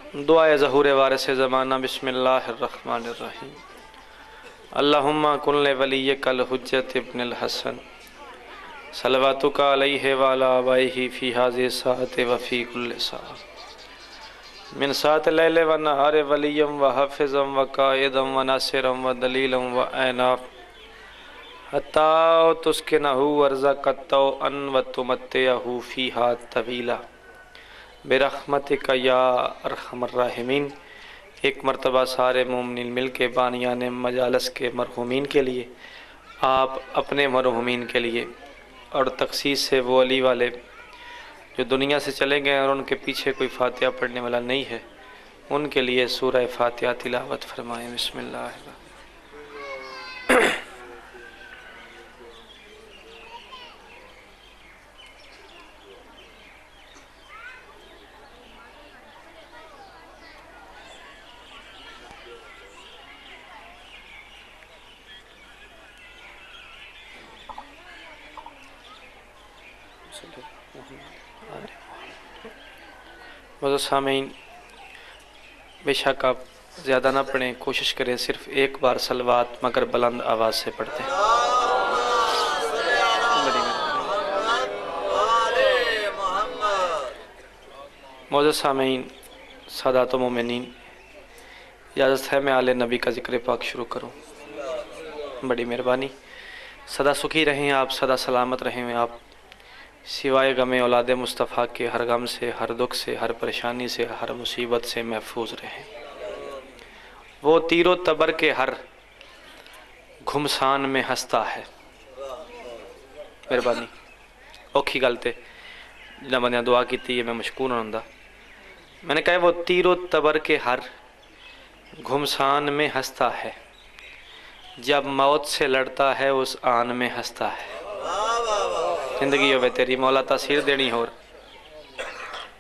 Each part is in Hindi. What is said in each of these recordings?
दुआए ज़हूर वारिस ज़माना बिस्मिल्लाहिर्रहमानिर्रहीम। अल्लाहुम्मा कुल्ले वलिय कल हुज्जत इब्नुल हसन सलवातुका अलैहि व अला आबाइहि फी हाज़िहि साअति व फी कुल्लि साअ मिन साअति लैल व नहार वलियम व हाफ़िज़म व काइदम व नासिरम व दलीलम व ऐना हत्ता तुस्किनहु वर्ज़क़तहु अन व तुमत्तिअहु फ़ीहा तवीला बिरहमतिका या अरहमर राहिमीन। एक मरतबा सारे मोमिनीन मिल के बानियान मजालस के मरहूमीन के लिए, आप अपने मरहूमीन के लिए और तखसीस से वो अली वाले जो दुनिया से चले गए और उनके पीछे कोई फातिहा पढ़ने वाला नहीं है, उनके लिए सूरह फातिहा तिलावत फरमाएँ। बिस्मिल्लाह। सामीन, बेशक आप ज़्यादा ना पढ़ें, कोशिश करें सिर्फ एक बार सलवात मगर बुलंद आवाज़ से पढ़ते हैं। मौजूद सामीन, सादात मोमिनीन, इजाज़त है मैं आले नबी का ज़िक्र पाक शुरू करूँ। बड़ी मेहरबानी। सदा सुखी रहें आप, सदा सलामत रहें आप, सिवाय गमे औलाद मुस्तफ़ा के हर गम से, हर दुख से, हर परेशानी से, हर मुसीबत से महफूज रहें। वो तीरो तबर के हर घुमसान में हंसता है। मेहरबानी। औखी गल ते जिन्हें बंद दुआ की है, मैं मशकूर होंदा। मैंने कहा वो तीरो तबर के हर घुमसान में हंसता है, जब मौत से लड़ता है उस आन में हंसता है। जिंदगी होवे तेरी मौला तासीर देनी होर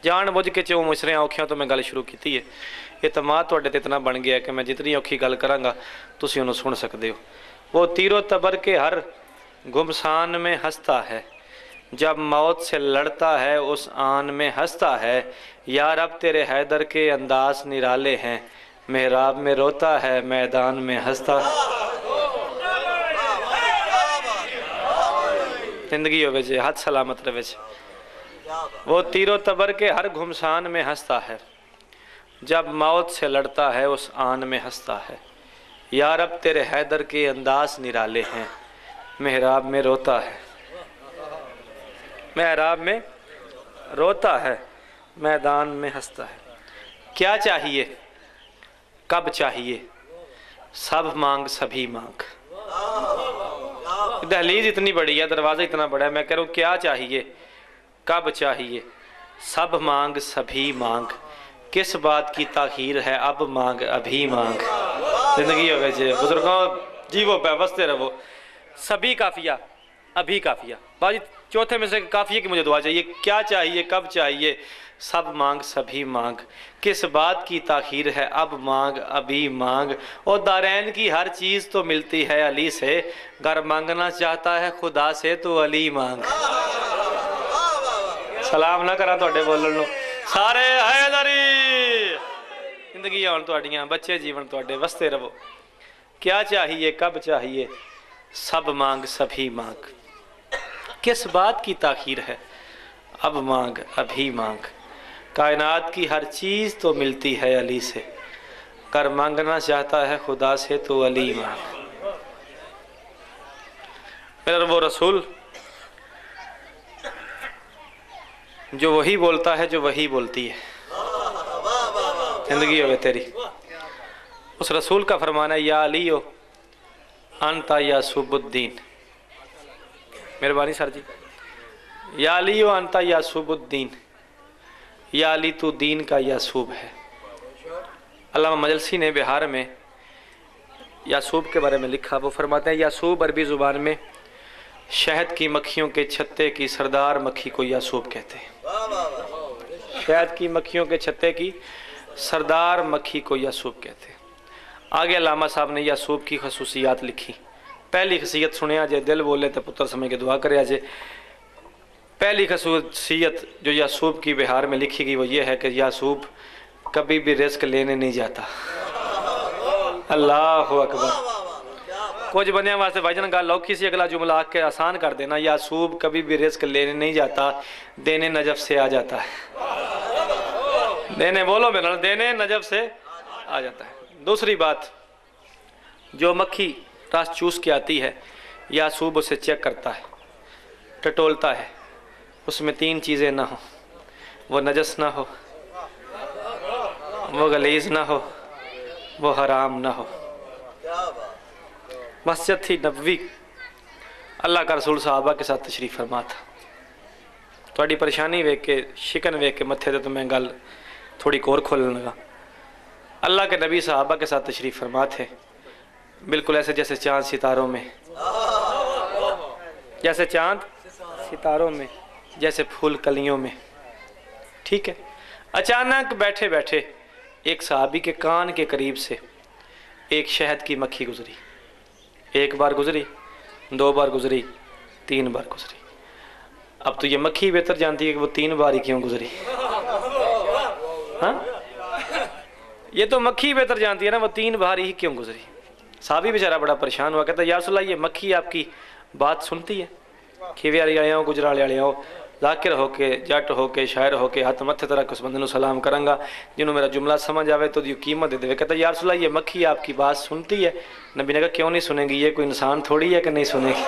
जान बुझ के चो मुसरे औखियां तो मैं गल शुरू की है। एतमाद तुहाडे ते इतना बन गया कि मैं जितनी औखी गल करांगा तुसीं उहनूं सुन सकते हो। वो तीरो तबर के हर घुमसान में हंसता है, जब मौत से लड़ता है उस आन में हंसता है। यार अब तेरे हैदर के अंदाज निराले हैं, मेहराब में रोता है मैदान में हंसता है। जिंदगी होवे जे हाथ सलामत रहे। वो तीरो तबर के हर घुमसान में हंसता है, जब मौत से लड़ता है उस आन में हंसता है। यार अब तेरे हैदर के अंदाज निराले हैं, मेहराब में रोता है, मेहराब में रोता है, मैदान में हंसता है। क्या चाहिए कब चाहिए, सब मांग सभी मांग। दहलीज इतनी बड़ी है, दरवाज़ा इतना बड़ा है, मैं कह रहा हूँ क्या चाहिए कब चाहिए, सब मांग सभी मांग। किस बात की ताखीर है, अब मांग अभी मांग। जिंदगी हो गई बुजुर्गों, जीवो पे बसते रहो। सभी काफिया अभी काफिया। बाजी चौथे में से काफिया की मुझे दुआ चाहिए। क्या चाहिए कब चाहिए, सब मांग सभी मांग। किस बात की ताखीर है, अब मांग अभी मांग। और दारैन की हर चीज़ तो मिलती है अली से, घर मांगना चाहता है खुदा से तो अली मांग। सलाम ना करा तुहाडे बोलण नूं सारे हैदरी। जिंदगी आउण तुहाडियां, बच्चे जीवन तुहाडे, वसते रहो। क्या चाहिए कब चाहिए, सब मांग सभी मांग। किस बात की ताखीर है, अब मांग अभी मांग। कायनात की हर चीज़ तो मिलती है अली से, कर मांगना चाहता है खुदा से तो अली मांग। मेरा वो रसूल जो वही बोलता है जो वही बोलती है। जिंदगी हो तेरी। उस रसूल का फरमाना है, या अली हो अंता या सुबुद्दीन। मेहरबानी सर जी। या अली हो अंता या सुबुद्दीन, या अली तू दीन का यासूब है। अल्लामा मजलसी ने बिहार में यासूब के बारे में लिखा। वो फरमाते हैं, यासूब अरबी ज़ुबान में शहद की मक्खियों के छत्ते की सरदार मक्खी को यासूब कहते हैं। शहद की मक्खियों के छत्ते की सरदार मक्खी को यासूब कहते हैं। आगे अल्लामा साहब ने यासूब की खसूसियात लिखी। पहली खसीयत सुनिया जे, दिल बोले तो पुत्र समझ के दुआ करे जे। पहली खसूसियत जो यासूब की बिहार में लिखी गई वो ये है कि यासूब कभी भी रिस्क लेने नहीं जाता। अल्लाह अकबर। कुछ बनिया वास्ते भाईजान गल औखी सी, अगला जुमला आके आसान कर देना। यासूब कभी भी रिस्क लेने नहीं जाता, देने नजफ से आ जाता है। देने बोलो मेरा, देने नजफ से आ जाता है। दूसरी बात, जो मक्खी रस चूस के आती है, यासूब उसे चेक करता है, टटोलता है, उसमें 3 चीज़ें ना हो, वो नजस ना हो, वो गलीज ना हो, वो हराम ना हो। मस्जिद थी नबवी, अल्लाह का रसूल साहबा के साथ तशरीफ़ फरमा था। थोड़ी परेशानी वेख के, शिकन वेख के मत्थे ते तो मैं गल थोड़ी कोर खोलने लगा। अल्लाह के नबी साहबा के साथ तशरीफ़ फरमा थे, बिल्कुल ऐसे जैसे चाँद सितारों में, जैसे चाँद सितारों में, जैसे फूल कलियों में। ठीक है। अचानक बैठे बैठे एक सहाबी के कान के करीब से एक शहद की मक्खी गुजरी। 1 बार गुजरी, 2 बार गुजरी, 3 बार गुजरी। अब तो ये मक्खी बेहतर जानती है कि वो 3 बार ही क्यों गुजरी। हाँ, ये तो मक्खी बेहतर जानती है ना वो 3 बार ही क्यों गुजरी। साहबी बेचारा बड़ा परेशान हुआ, कहता या रसूल अल्लाह, ये मक्खी आपकी बात सुनती है? खीवे वाली आया हो, गुजराले वाले हो, जाकिर होके, जट होके, शायर होके, हाथ मत्थे तरह उस बंदे सलाम करांगा जिन्होंने मेरा जुमला समझ आवे तो कीमत दे दे। कहता या रसूल अल्लाह, ये मक्खी आपकी बात सुनती है? नबी ने कहा क्यों नहीं सुनेगी, ये कोई इंसान थोड़ी है कि नहीं सुनेगी।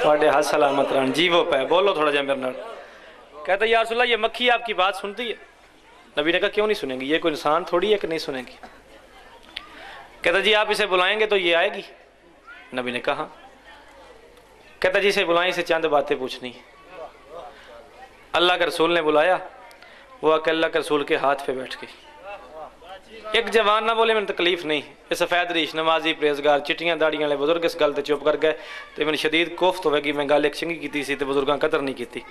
थोड़े हाथ सलामत रहन, जी वो पै बोलो थोड़ा जा मेरे नाल। कहता या रसूल अल्लाह, ये मक्खी आपकी बात सुनती है? नबी ने कहा क्यों नहीं सुनेगी, ये कोई इंसान थोड़ी है कि नहीं सुनेगी। कहता जी आप इसे बुलाएंगे तो ये आएगी? नबी ने कहा। कहता जी इसे बुलाएं, इसे चंद बातें पूछनी है। अल्लाह के रसूल ने बुलाया, वो आके अल्लाह के रसूल के हाथ पे बैठ गई। एक जवान ना बोले मैंने तकलीफ नहीं, ये सफ़ैद रीश नमाजी परहेजगार चिट्टियां दाड़ियां वाले बुजुर्ग इस गल ते चुप कर गए तो मैंने शदीद कोफ्त होगी, मैं गल एक चंगी की सी तो बुजुर्गों कदर नहीं की।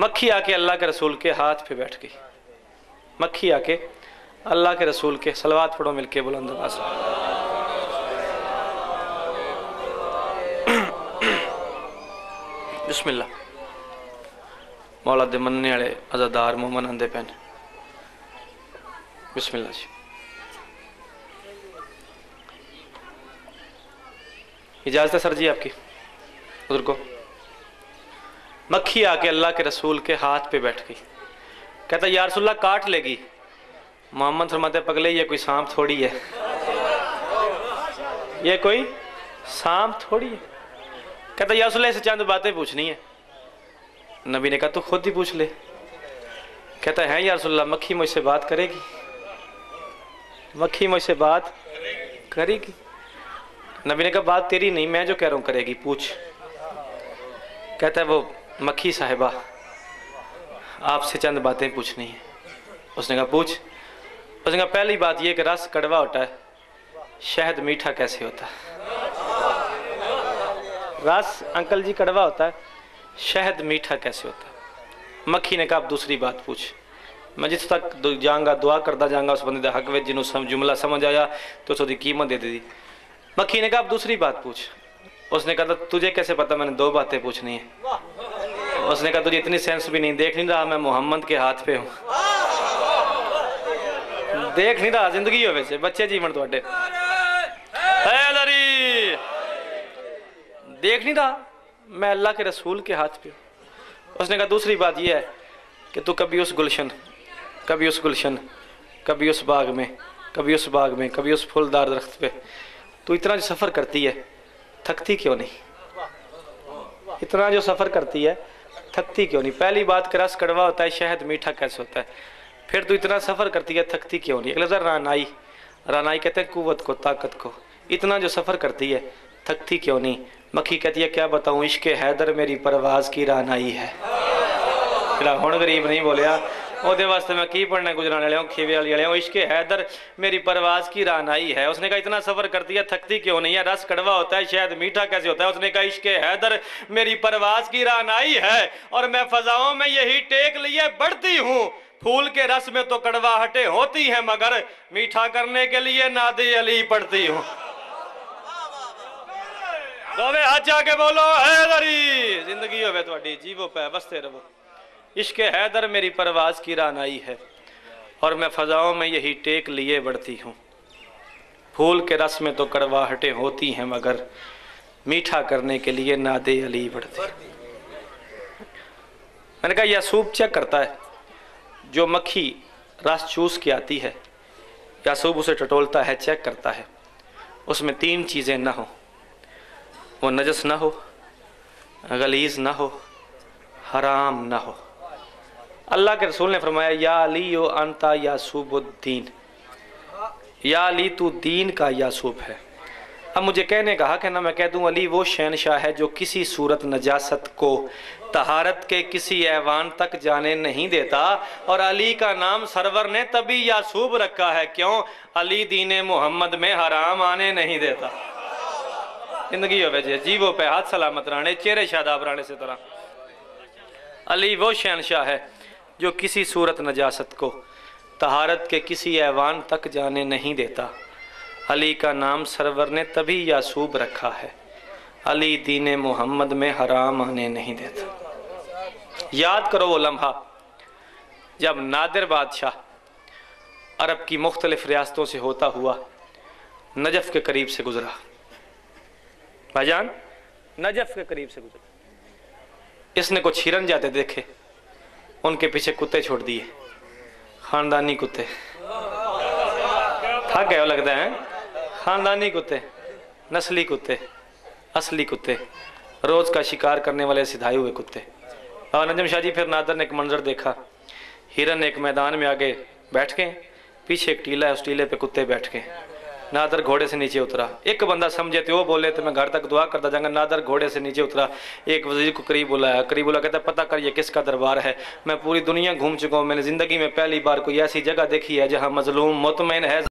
मक्खी आके अल्लाह के रसूल के हाथ पे बैठ गई। मक्खी आके अल्लाह के रसूल के, सलवात पढ़ो मिलके बुलंद आवाज़ से। बिस्मिल्लाह। मौला दे मनने वाले अज़ादार मोमन आंदे पैन। बिस्मिल्लाह जी। इजाज़त है सर जी आपकी बुजुर्गो। मक्खी आके अल्लाह के रसूल के हाथ पे बैठ गई। कहता या रसूल अल्लाह काट लेगी। मोहम्मद फरमाते पगले ये कोई सांप थोड़ी है, ये कोई सांप थोड़ी है। कहता या रसूल अल्लाह से चंद बातें पूछनी है। नबी ने कहा तू खुद ही पूछ ले। कहता है या रसूल अल्लाह, मक्खी मुझसे बात करेगी? मक्खी मुझसे बात करेगी? नबी ने कहा बात तेरी नहीं, मैं जो कह रहा हूँ करेगी, पूछ। कहता है वो मक्खी साहिबा आपसे चंद बातें पूछनी है। उसने कहा पूछ। उसने कहा पहली बात यह कि रस कड़वा होता है, शहद मीठा कैसे होता है? रस अंकल जी कड़वा होता है, शहद मीठा कैसे होता है? मक्खी ने कहा अब दूसरी बात पूछ। मैं जिस तक जाऊँगा दुआ करता जाऊँगा उस बंदे हक में जिन्होंने जुमला समझ आया तो उसकी कीमत दे दी। मक्खी ने कहा अब दूसरी बात पूछ। उसने कहा तुझे कैसे पता मैंने 2 बातें पूछनी है? उसने कहा तुझे इतनी सेंस भी नहीं, देख नहीं रहा मैं मोहम्मद के हाथ पे हूँ? देख नहीं रहा जिंदगी हो वैसे बच्चे जीवन थोड़े देख नहीं रहा मैं अल्लाह के रसूल के हाथ पे हूँ। उसने कहा दूसरी बात यह है कि तू कभी उस गुलशन, कभी उस गुलशन, कभी उस बाग में, कभी उस बाग में, कभी उस फूलदार दरख्त पे तू इतना जो सफ़र करती है थकती क्यों नहीं? इतना जो सफ़र करती है थकती क्यों नहीं? पहली बात का रस कड़वा होता है, शहद मीठा कैसे होता है? फिर तू इतना सफ़र करती है थकती क्यों नहीं? अगला रानाई, रानाई कहते हैं कुव्वत को, ताकत को। इतना जो सफ़र करती है थकती क्यों नहीं? मक्खी कहती है क्या बताऊँ, इश्क़ हैदर मेरी परवाज़ की रानाई है। हुण गरीब नहीं बोलिया ਉਹਦੇ वास्ते मैं की पढ़ना गुजराने वाले हूँ, खीवे वाली वाले हूँ। इश्क़ हैदर मेरी परवाज़ की रानाई है। उसने कहा इतना सफ़र करती है थकती क्यों नहीं है? रस कड़वा होता है, शायद मीठा कैसे होता है? उसने कहा इश्क़ हैदर मेरी परवाज़ की रानाई है और मैं फ़ज़ाओं में यही टेक लिए बढ़ती हूँ। फूल के रस में तो कड़वाहटें होती हैं मगर मीठा करने के लिए नादे अली पढ़ती हूँ। दोवे हाथ जाके बोलो हैदरी, जिंदगी होवे तुहाडी, जीवो पै बसते रहो। इश्क़ हैदर मेरी परवाज़ की रानाई है। और मैं फ़ज़ाओं में यही टेक लिए बढ़ती हूँ। फूल के रस में तो कड़वाहटें होती हैं, मगर मीठा करने के लिए नादे अली बढ़ती। मैंने कहा यासूब चेक करता है, जो मक्खी रस चूस के आती है यासूब उसे टटोलता है, चेक करता है उसमें 3 चीज़ें ना हो, वो नजस ना हो, गलीज़ ना हो, हराम ना हो। अल्लाह के रसूल ने फरमाया या अली यो अंता यासूबुद्दीन, या अली तू दीन का यासूब है। अब मुझे कहने का हक है ना मैं कह दूं अली वो शहनशाह है जो किसी सूरत नजासत को तहारत के किसी ऐवान तक जाने नहीं देता, और अली का नाम सरवर ने तभी यासूब रखा है, क्यों? अली दीन मोहम्मद में हराम आने नहीं देता। जिंदगी हो वजह जीवो पे हाथ सलामत रहने, चेहरे शादाब रहने से तरह। अली वो शहनशाह है जो किसी सूरत नजासत को तहारत के किसी ऐवान तक जाने नहीं देता। अली का नाम सरवर ने तभी यासूब रखा है, अली दीन मोहम्मद में हराम आने नहीं देता। याद करो वो लम्हा जब नादिर बादशाह अरब की मुख्तलिफ रियासतों से होता हुआ नजफ़ के करीब से गुजरा। भाईजान नजफ़ के करीब से गुजरा, इसने कुछ हिरन जाते देखे, उनके पीछे कुत्ते छोड़ दिए, खानदानी कुत्ते। थक गए लगता है, खानदानी कुत्ते, नस्ली कुत्ते, असली कुत्ते, रोज़ का शिकार करने वाले सिधाए हुए कुत्ते। और नजम शाह जी फिर नादर ने एक मंजर देखा, हिरन एक मैदान में आगे बैठ के, पीछे एक टीला है, उस टीले पे कुत्ते बैठ के। नादर घोड़े से नीचे उतरा, एक बंदा समझे तो वो बोले तो मैं घर तक दुआ करता जाऊंगा। नादर घोड़े से नीचे उतरा, एक वजीर को करीब बुलाया, करीब बुला कहता पता कर ये किसका दरबार है, मैं पूरी दुनिया घूम चुका हूँ, मैंने ज़िंदगी में पहली बार कोई ऐसी जगह देखी है जहाँ मजलूम मुतमईन है।